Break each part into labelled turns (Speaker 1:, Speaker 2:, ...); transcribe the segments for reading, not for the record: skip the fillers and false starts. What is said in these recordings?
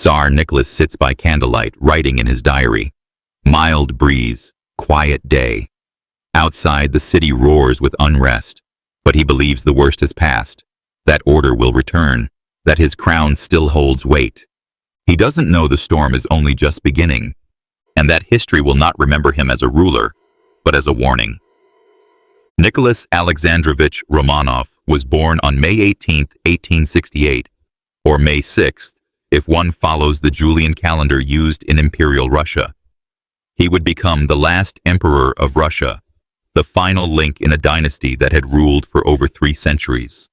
Speaker 1: Tsar Nicholas sits by candlelight, writing in his diary. Mild breeze, quiet day. Outside, the city roars with unrest, but he believes the worst has passed, that order will return, that his crown still holds weight. He doesn't know the storm is only just beginning, and that history will not remember him as a ruler, but as a warning. Nicholas Alexandrovich Romanov was born on May 18, 1868, or May 6th, if one follows the Julian calendar used in Imperial Russia. He would become the last emperor of Russia, the final link in a dynasty that had ruled for over 3 centuries.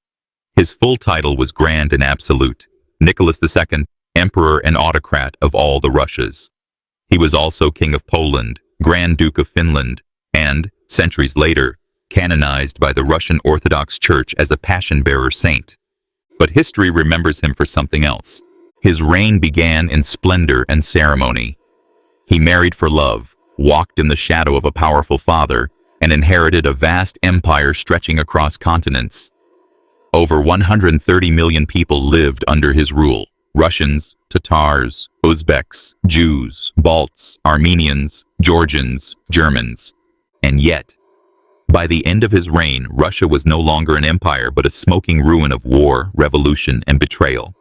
Speaker 1: His full title was Grand and Absolute, Nicholas II, Emperor and Autocrat of all the Russias. He was also King of Poland, Grand Duke of Finland, and, centuries later, canonized by the Russian Orthodox Church as a Passion-bearer saint. But history remembers him for something else. His reign began in splendor and ceremony. He married for love, walked in the shadow of a powerful father, and inherited a vast empire stretching across continents. Over 130 million people lived under his rule. Russians, Tatars, Uzbeks, Jews, Balts, Armenians, Georgians, Germans. And yet, by the end of his reign, Russia was no longer an empire but a smoking ruin of war, revolution, and betrayal.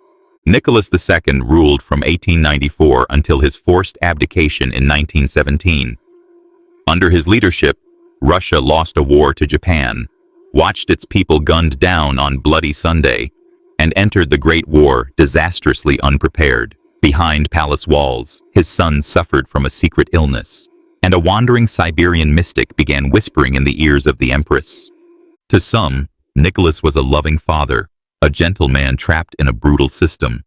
Speaker 1: Nicholas II ruled from 1894 until his forced abdication in 1917. Under his leadership, Russia lost a war to Japan, watched its people gunned down on Bloody Sunday, and entered the Great War disastrously unprepared. Behind palace walls, his son suffered from a secret illness, and a wandering Siberian mystic began whispering in the ears of the empress. To some, Nicholas was a loving father, a gentle man trapped in a brutal system.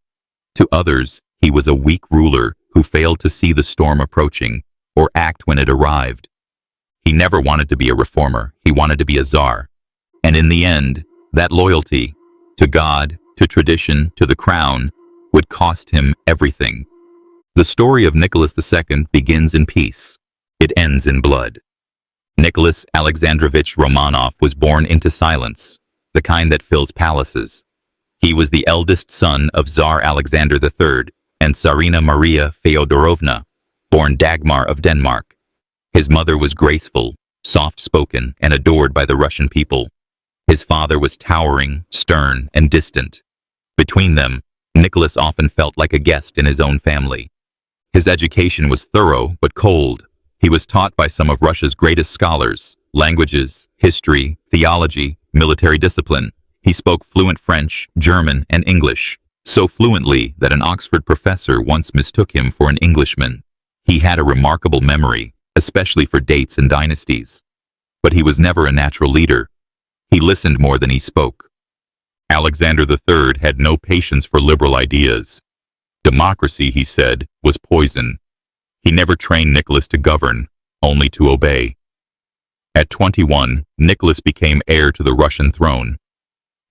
Speaker 1: To others, he was a weak ruler who failed to see the storm approaching or act when it arrived. He never wanted to be a reformer, he wanted to be a czar. And in the end, that loyalty, to God, to tradition, to the crown, would cost him everything. The story of Nicholas II begins in peace. It ends in blood. Nicholas Alexandrovich Romanov was born into silence, the kind that fills palaces. He was the eldest son of Tsar Alexander III and Tsarina Maria Feodorovna, born Dagmar of Denmark. His mother was graceful, soft-spoken, and adored by the Russian people. His father was towering, stern, and distant. Between them, Nicholas often felt like a guest in his own family. His education was thorough but cold. He was taught by some of Russia's greatest scholars, languages, history, theology, military discipline. He spoke fluent French, German, and English, so fluently that an Oxford professor once mistook him for an Englishman. He had a remarkable memory, especially for dates and dynasties. But he was never a natural leader. He listened more than he spoke. Alexander III had no patience for liberal ideas. Democracy, he said, was poison. He never trained Nicholas to govern, only to obey. At 21, Nicholas became heir to the Russian throne.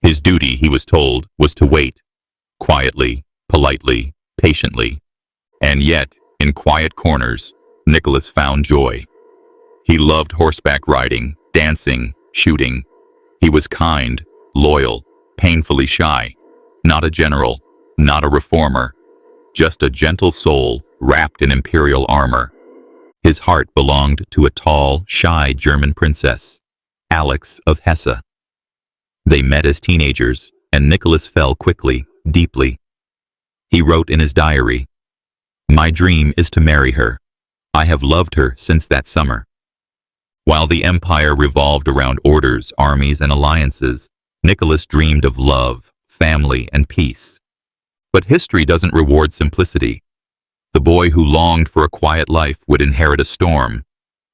Speaker 1: His duty, he was told, was to wait, quietly, politely, patiently. And yet, in quiet corners, Nicholas found joy. He loved horseback riding, dancing, shooting. He was kind, loyal, painfully shy. Not a general, not a reformer, just a gentle soul wrapped in imperial armor. His heart belonged to a tall, shy German princess, Alex of Hesse. They met as teenagers, and Nicholas fell quickly, deeply. He wrote in his diary, "My dream is to marry her. I have loved her since that summer." While the empire revolved around orders, armies, and alliances, Nicholas dreamed of love, family, and peace. But history doesn't reward simplicity. The boy who longed for a quiet life would inherit a storm,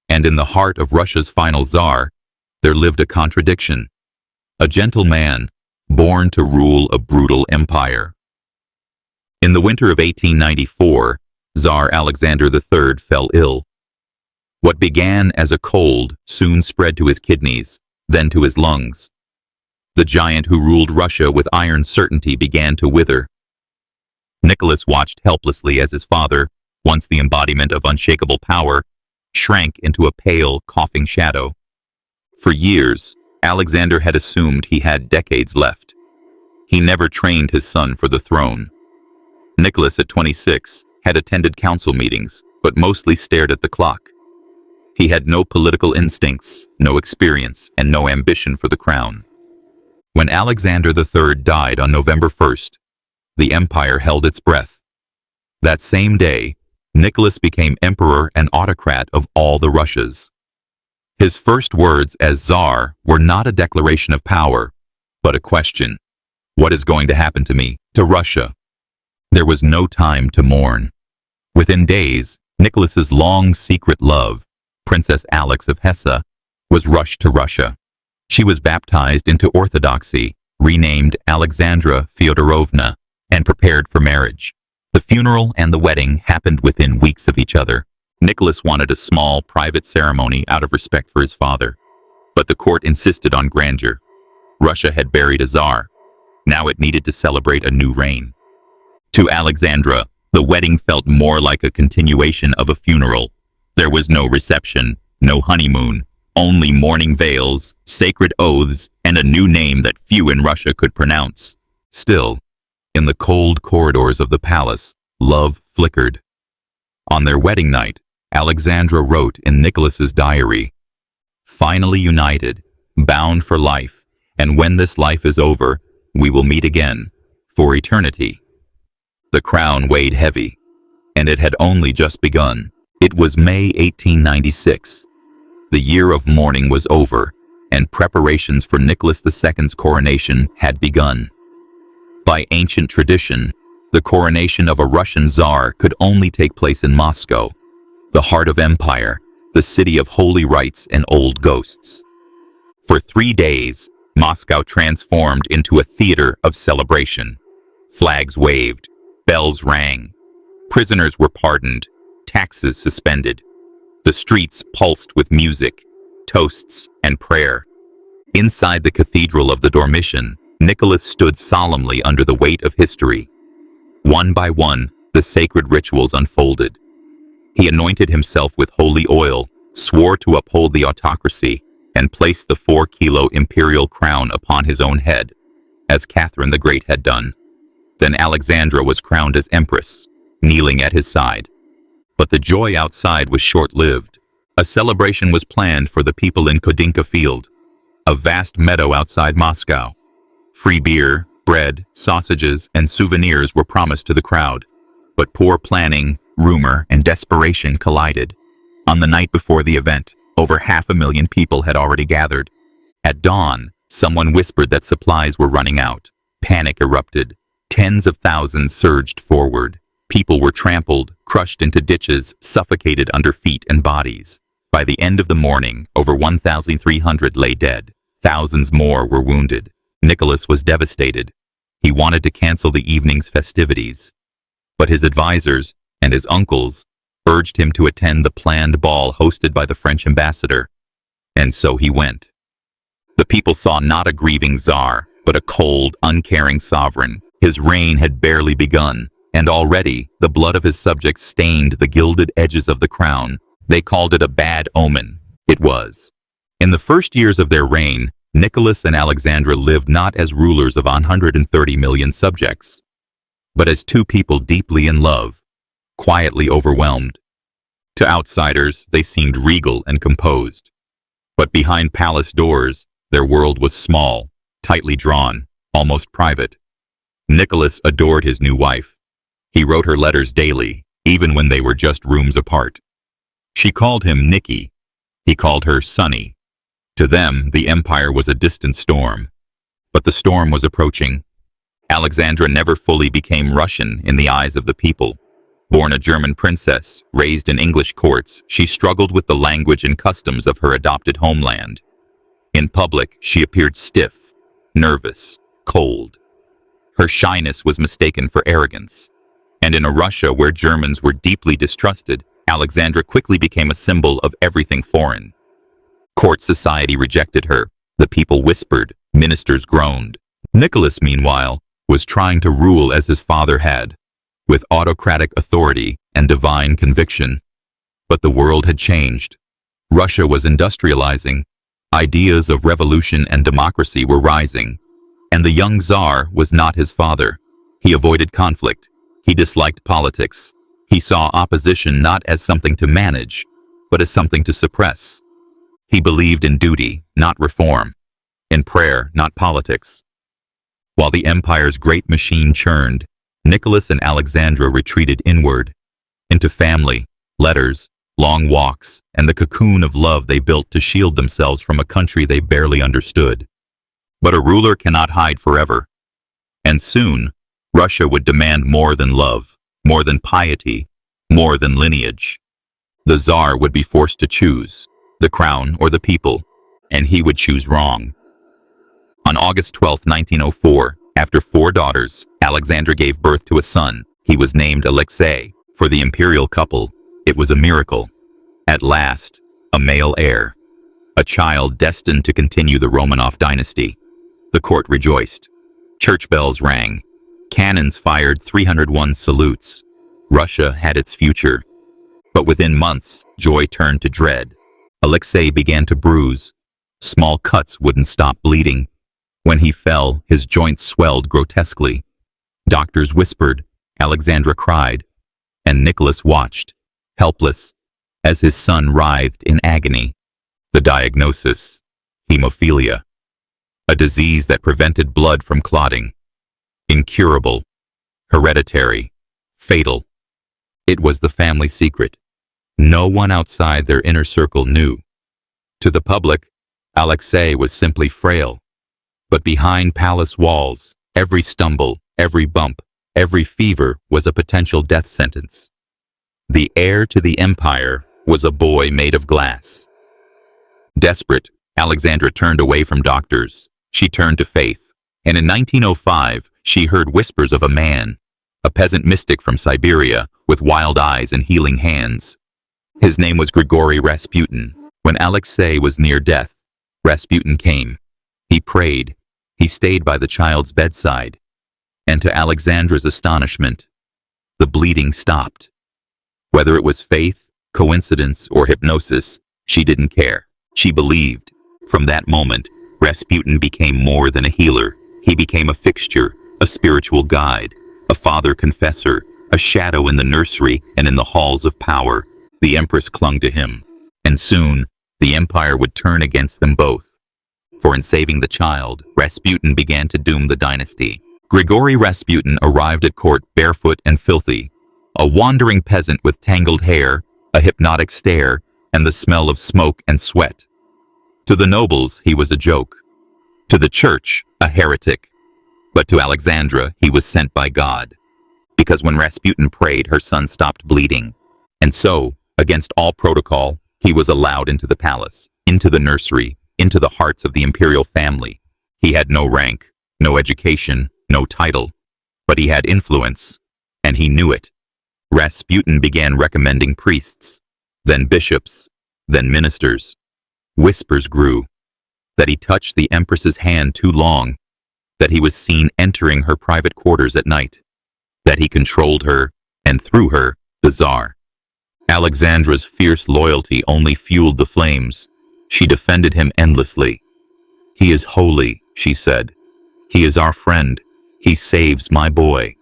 Speaker 1: and in the heart of Russia's final czar, there lived a contradiction. A gentle man, born to rule a brutal empire. In the winter of 1894, Tsar Alexander III fell ill. What began as a cold soon spread to his kidneys, then to his lungs. The giant who ruled Russia with iron certainty began to wither. Nicholas watched helplessly as his father, once the embodiment of unshakable power, shrank into a pale, coughing shadow. For years, Alexander had assumed he had decades left. He never trained his son for the throne. Nicholas, at 26, had attended council meetings, but mostly stared at the clock. He had no political instincts, no experience, and no ambition for the crown. When Alexander III died on November 1st, the empire held its breath. That same day, Nicholas became emperor and autocrat of all the Russias. His first words as Tsar were not a declaration of power, but a question. What is going to happen to me, to Russia? There was no time to mourn. Within days, Nicholas's long secret love, Princess Alex of Hesse, was rushed to Russia. She was baptized into Orthodoxy, renamed Alexandra Fyodorovna, and prepared for marriage. The funeral and the wedding happened within weeks of each other. Nicholas wanted a small, private ceremony out of respect for his father, but the court insisted on grandeur. Russia had buried a Tsar. Now it needed to celebrate a new reign. To Alexandra, the wedding felt more like a continuation of a funeral. There was no reception, no honeymoon, only mourning veils, sacred oaths, and a new name that few in Russia could pronounce. Still, in the cold corridors of the palace, love flickered. On their wedding night, Alexandra wrote in Nicholas's diary, "Finally united, bound for life, and when this life is over, we will meet again, for eternity." The crown weighed heavy, and it had only just begun. It was May 1896. The year of mourning was over, and preparations for Nicholas II's coronation had begun. By ancient tradition, the coronation of a Russian Tsar could only take place in Moscow, the heart of empire, the city of holy rites and old ghosts. For 3 days, Moscow transformed into a theater of celebration. Flags waved, bells rang, prisoners were pardoned, taxes suspended. The streets pulsed with music, toasts, and prayer. Inside the cathedral of the Dormition, Nicholas stood solemnly under the weight of history. One by one, the sacred rituals unfolded. He anointed himself with holy oil, swore to uphold the autocracy, and placed the 4-kilo imperial crown upon his own head, as Catherine the Great had done. Then Alexandra was crowned as empress, kneeling at his side. But the joy outside was short-lived. A celebration was planned for the people in Kodinka Field, a vast meadow outside Moscow. Free beer, bread, sausages, and souvenirs were promised to the crowd. But poor planning, rumor, and desperation collided. On the night before the event, over 500,000 people had already gathered. At dawn, someone whispered that supplies were running out. Panic erupted. Tens of thousands surged forward. People were trampled, crushed into ditches, suffocated under feet and bodies. By the end of the morning, over 1,300 lay dead. Thousands more were wounded. Nicholas was devastated. He wanted to cancel the evening's festivities. But his advisors and his uncles urged him to attend the planned ball hosted by the French ambassador. And so he went. The people saw not a grieving Tsar, but a cold, uncaring sovereign. His reign had barely begun, and already the blood of his subjects stained the gilded edges of the crown. They called it a bad omen. It was. In the first years of their reign, Nicholas and Alexandra lived not as rulers of 130 million subjects, but as two people deeply in love, quietly overwhelmed. To outsiders, they seemed regal and composed. But behind palace doors, their world was small, tightly drawn, almost private. Nicholas adored his new wife. He wrote her letters daily, even when they were just rooms apart. She called him Nicky. He called her Sonny. To them, the empire was a distant storm. But the storm was approaching. Alexandra never fully became Russian in the eyes of the people. Born a German princess, raised in English courts, she struggled with the language and customs of her adopted homeland. In public, she appeared stiff, nervous, cold. Her shyness was mistaken for arrogance. And in a Russia where Germans were deeply distrusted, Alexandra quickly became a symbol of everything foreign. Court society rejected her. The people whispered, ministers groaned. Nicholas, meanwhile, was trying to rule as his father had, with autocratic authority and divine conviction. But the world had changed. Russia was industrializing. Ideas of revolution and democracy were rising. And the young Tsar was not his father. He avoided conflict. He disliked politics. He saw opposition not as something to manage, but as something to suppress. He believed in duty, not reform, in prayer, not politics. While the empire's great machine churned, Nicholas and Alexandra retreated inward, into family, letters, long walks, and the cocoon of love they built to shield themselves from a country they barely understood. But a ruler cannot hide forever. And soon, Russia would demand more than love, more than piety, more than lineage. The Tsar would be forced to choose, the crown or the people, and he would choose wrong. On August 12, 1904, after 4 daughters, Alexandra gave birth to a son. He was named Alexei. For the imperial couple, it was a miracle. At last, a male heir. A child destined to continue the Romanov dynasty. The court rejoiced. Church bells rang. Cannons fired 301 salutes. Russia had its future. But within months, joy turned to dread. Alexei began to bruise. Small cuts wouldn't stop bleeding. When he fell, his joints swelled grotesquely. Doctors whispered, Alexandra cried, and Nicholas watched, helpless, as his son writhed in agony. The diagnosis: hemophilia, a disease that prevented blood from clotting. Incurable, hereditary, fatal. It was the family secret. No one outside their inner circle knew. To the public, Alexei was simply frail. But behind palace walls, every stumble, every bump, every fever was a potential death sentence. The heir to the empire was a boy made of glass. Desperate, Alexandra turned away from doctors. She turned to faith. And in 1905, she heard whispers of a man, a peasant mystic from Siberia, with wild eyes and healing hands. His name was Grigory Rasputin. When Alexei was near death, Rasputin came. He prayed. He stayed by the child's bedside. And to Alexandra's astonishment, the bleeding stopped. Whether it was faith, coincidence, or hypnosis, she didn't care. She believed. From that moment, Rasputin became more than a healer. He became a fixture, a spiritual guide, a father confessor, a shadow in the nursery and in the halls of power. The empress clung to him. And soon, the empire would turn against them both. For in saving the child, Rasputin began to doom the dynasty. Grigory Rasputin arrived at court barefoot and filthy, a wandering peasant with tangled hair, a hypnotic stare, and the smell of smoke and sweat. To the nobles, he was a joke. To the church, a heretic. But to Alexandra, he was sent by God. Because when Rasputin prayed, her son stopped bleeding. And so, against all protocol, he was allowed into the palace, into the nursery, into the hearts of the imperial family. He had no rank, no education, no title, but he had influence, and he knew it. Rasputin began recommending priests, then bishops, then ministers. Whispers grew, that he touched the empress's hand too long, that he was seen entering her private quarters at night, that he controlled her, and through her, the Tsar. Alexandra's fierce loyalty only fueled the flames. She defended him endlessly. He is holy, she said. He is our friend. He saves my boy.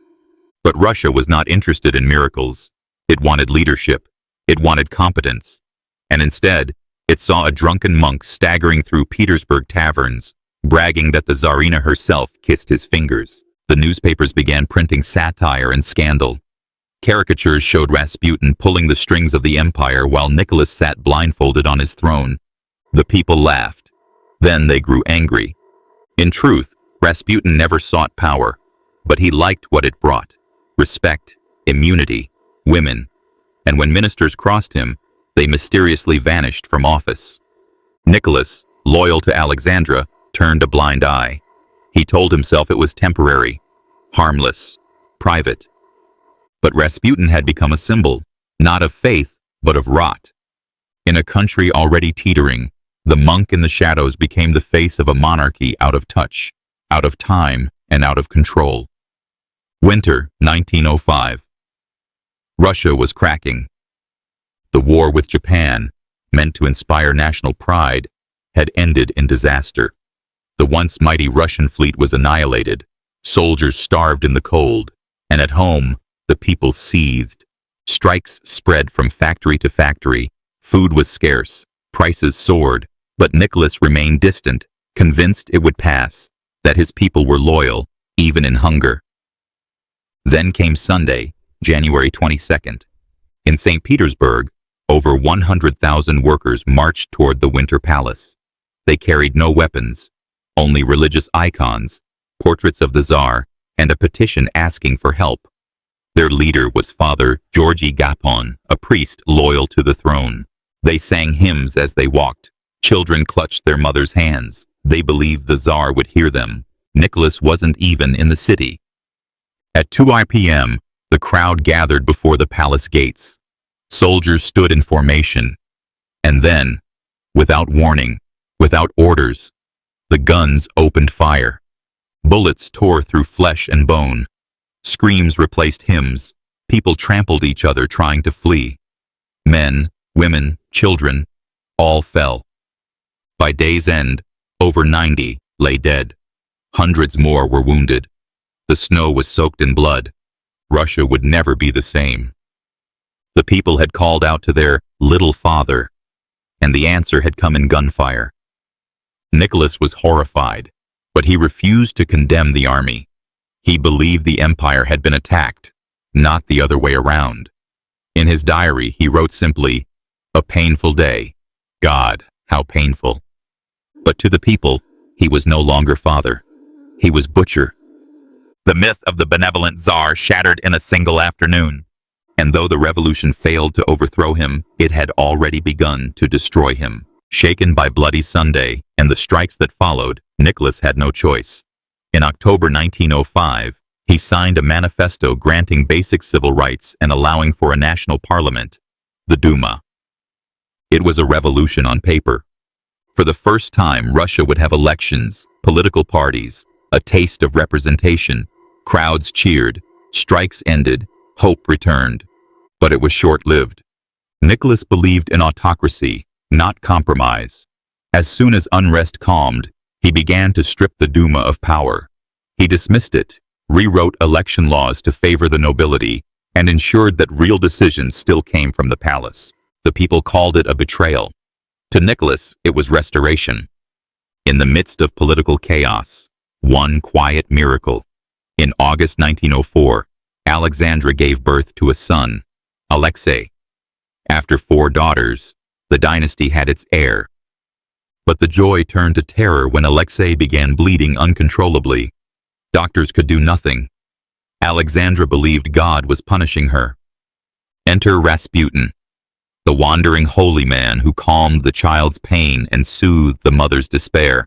Speaker 1: But Russia was not interested in miracles. It wanted leadership. It wanted competence. And instead, it saw a drunken monk staggering through Petersburg taverns, bragging that the Tsarina herself kissed his fingers. The newspapers began printing satire and scandal. Caricatures showed Rasputin pulling the strings of the empire while Nicholas sat blindfolded on his throne. The people laughed. Then they grew angry. In truth, Rasputin never sought power, but he liked what it brought: respect, immunity, women. And when ministers crossed him, they mysteriously vanished from office. Nicholas, loyal to Alexandra, turned a blind eye. He told himself it was temporary, harmless, private. But Rasputin had become a symbol, not of faith, but of rot. In a country already teetering, the monk in the shadows became the face of a monarchy out of touch, out of time, and out of control. Winter 1905. Russia was cracking. The war with Japan, meant to inspire national pride, had ended in disaster. The once mighty Russian fleet was annihilated, soldiers starved in the cold, and at home, The people seethed. Strikes spread from factory to factory. Food was scarce. Prices soared. But Nicholas remained distant, convinced it would pass, that his people were loyal, even in hunger. Then came Sunday, January 22nd. In St. Petersburg, over 100,000 workers marched toward the Winter Palace. They carried no weapons, only religious icons, portraits of the Tsar, and a petition asking for help. Their leader was Father Georgy Gapon, a priest loyal to the throne. They sang hymns as they walked. Children clutched their mothers' hands. They believed the Tsar would hear them. Nicholas wasn't even in the city. At 2 p.m., the crowd gathered before the palace gates. Soldiers stood in formation. And then, without warning, without orders, the guns opened fire. Bullets tore through flesh and bone. Screams replaced hymns. People trampled each other trying to flee. Men, women, children, all fell. By day's end, over 90 lay dead. Hundreds more were wounded. The snow was soaked in blood. Russia would never be the same. The people had called out to their little father, and the answer had come in gunfire. Nicholas was horrified, but he refused to condemn the army. He believed the empire had been attacked, not the other way around. In his diary, he wrote simply, "A painful day. God, how painful." But to the people, he was no longer father. He was butcher. The myth of the benevolent Tsar shattered in a single afternoon. And though the revolution failed to overthrow him, it had already begun to destroy him. Shaken by Bloody Sunday and the strikes that followed, Nicholas had no choice. In October 1905, he signed a manifesto granting basic civil rights and allowing for a national parliament, the Duma. It was a revolution on paper. For the first time, Russia would have elections, political parties, a taste of representation. Crowds cheered, strikes ended, hope returned. But it was short-lived. Nicholas believed in autocracy, not compromise. As soon as unrest calmed, he began to strip the Duma of power. He dismissed it, rewrote election laws to favor the nobility, and ensured that real decisions still came from the palace. The people called it a betrayal. To Nicholas, it was restoration. In the midst of political chaos, one quiet miracle. In August 1904, Alexandra gave birth to a son, Alexei. After 4 daughters, the dynasty had its heir. But the joy turned to terror when Alexei began bleeding uncontrollably. Doctors could do nothing. Alexandra believed God was punishing her. Enter Rasputin, the wandering holy man who calmed the child's pain and soothed the mother's despair.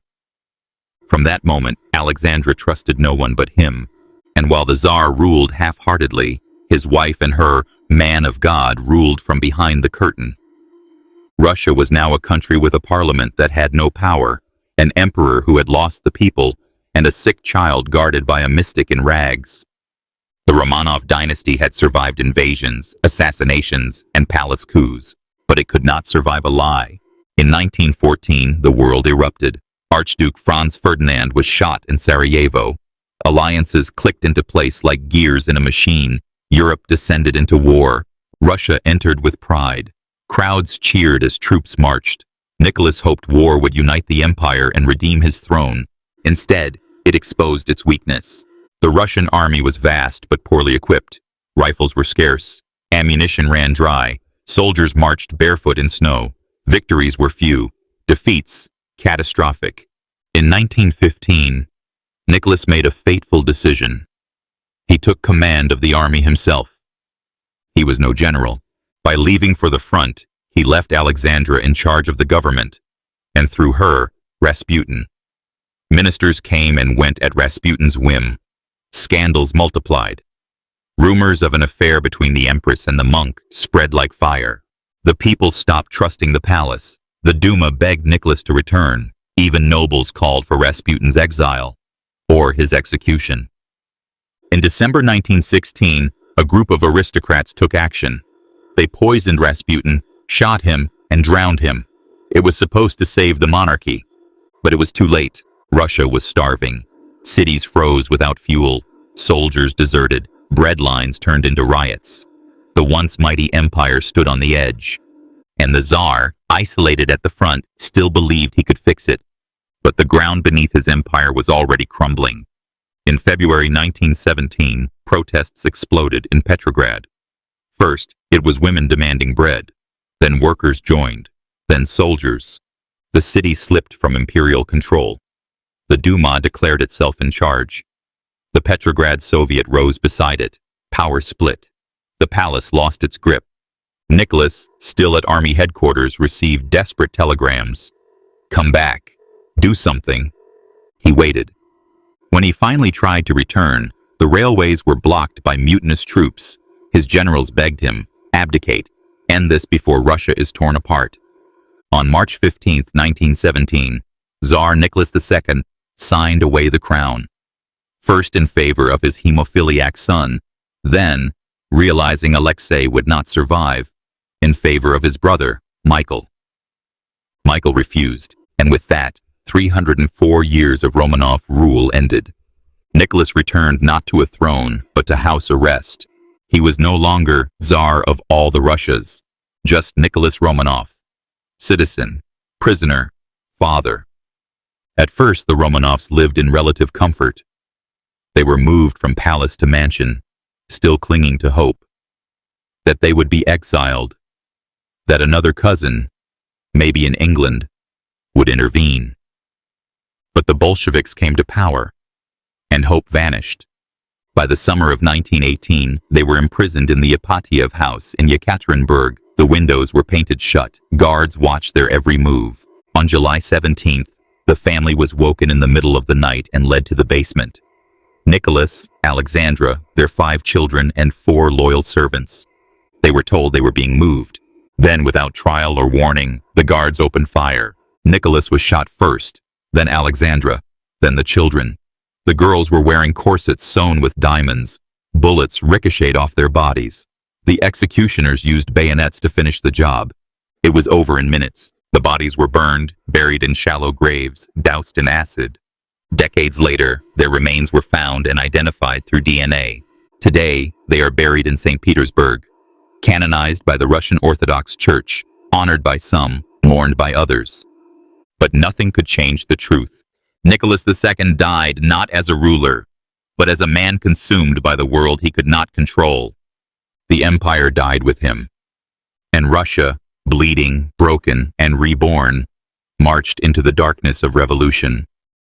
Speaker 1: From that moment, Alexandra trusted no one but him. And while the Tsar ruled half-heartedly, his wife and her man of God ruled from behind the curtain. Russia was now a country with a parliament that had no power, an emperor who had lost the people, and a sick child guarded by a mystic in rags. The Romanov dynasty had survived invasions, assassinations, and palace coups, but it could not survive a lie. In 1914, the world erupted. Archduke Franz Ferdinand was shot in Sarajevo. Alliances clicked into place like gears in a machine. Europe descended into war. Russia entered with pride. Crowds cheered as troops marched. Nicholas hoped war would unite the empire and redeem his throne. Instead, it exposed its weakness. The Russian army was vast but poorly equipped. Rifles were scarce. Ammunition ran dry. Soldiers marched barefoot in snow. Victories were few. Defeats, catastrophic. In 1915, Nicholas made a fateful decision. He took command of the army himself. He was no general. By leaving for the front, he left Alexandra in charge of the government, and through her, Rasputin. Ministers came and went at Rasputin's whim. Scandals multiplied. Rumors of an affair between the empress and the monk spread like fire. The people stopped trusting the palace. The Duma begged Nicholas to return. Even nobles called for Rasputin's exile, or his execution. In December 1916, a group of aristocrats took action. They poisoned Rasputin, shot him, and drowned him. It was supposed to save the monarchy, but it was too late. Russia was starving. Cities froze without fuel. Soldiers deserted. Bread lines turned into riots. The once mighty empire stood on the edge. And the Tsar, isolated at the front, still believed he could fix it. But the ground beneath his empire was already crumbling. In February 1917, protests exploded in Petrograd. First, it was women demanding bread. Then workers joined. Then soldiers. The city slipped from imperial control. The Duma declared itself in charge. The Petrograd Soviet rose beside it. Power split. The palace lost its grip. Nicholas, still at army headquarters, received desperate telegrams. Come back. Do something. He waited. When he finally tried to return, the railways were blocked by mutinous troops. His generals begged him, abdicate, end this before Russia is torn apart. On March 15, 1917, Tsar Nicholas II signed away the crown. First in favor of his hemophiliac son, then, realizing Alexei would not survive, in favor of his brother, Michael. Michael refused, and with that, 304 years of Romanov rule ended. Nicholas returned not to a throne, but to house arrest. He was no longer Tsar of all the Russias, just Nicholas Romanov. Citizen, prisoner, father. At first, the Romanovs lived in relative comfort. They were moved from palace to mansion, still clinging to hope that they would be exiled, that another cousin, maybe in England, would intervene. But the Bolsheviks came to power, and hope vanished. By the summer of 1918, they were imprisoned in the Ipatiev house in Yekaterinburg. The windows were painted shut. Guards watched their every move. On July 17th, the family was woken in the middle of the night and led to the basement. Nicholas, Alexandra, their 5 children, and 4 loyal servants. They were told they were being moved. Then, without trial or warning, the guards opened fire. Nicholas was shot first, then Alexandra, then the children. The girls were wearing corsets sewn with diamonds. Bullets ricocheted off their bodies. The executioners used bayonets to finish the job. It was over in minutes. The bodies were burned, buried in shallow graves, doused in acid. Decades later, their remains were found and identified through DNA. Today, they are buried in St. Petersburg, canonized by the Russian Orthodox Church, honored by some, mourned by others. But nothing could change the truth. Nicholas II died not as a ruler, but as a man consumed by the world he could not control. The empire died with him, and Russia, bleeding, broken, and reborn, marched into the darkness of revolution.